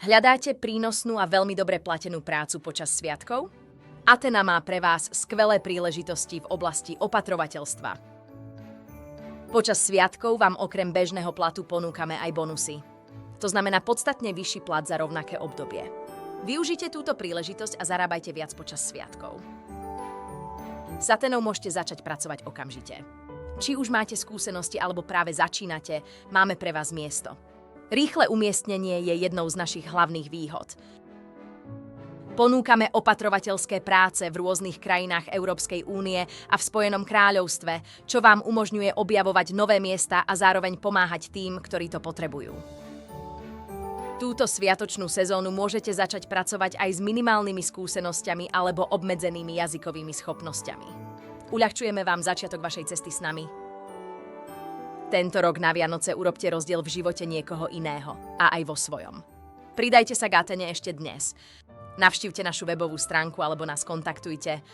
Hľadáte prínosnú a veľmi dobre platenú prácu počas sviatkov? Athena má pre vás skvelé príležitosti v oblasti opatrovateľstva. Počas sviatkov vám okrem bežného platu ponúkame aj bonusy. To znamená podstatne vyšší plat za rovnaké obdobie. Využite túto príležitosť a zarábajte viac počas sviatkov. S Athenou môžete začať pracovať okamžite. Či už máte skúsenosti alebo práve začínate, máme pre vás miesto. Rýchle umiestnenie je jednou z našich hlavných výhod. Ponúkame opatrovateľské práce v rôznych krajinách Európskej únie a v Spojenom kráľovstve, čo vám umožňuje objavovať nové miesta a zároveň pomáhať tým, ktorí to potrebujú. Túto sviatočnú sezónu môžete začať pracovať aj s minimálnymi skúsenosťami alebo obmedzenými jazykovými schopnosťami. Uľahčujeme vám začiatok vašej cesty s nami. Tento rok na Vianoce urobte rozdiel v živote niekoho iného a aj vo svojom. Pridajte sa k Athene ešte dnes. Navštívte našu webovú stránku alebo nás kontaktujte.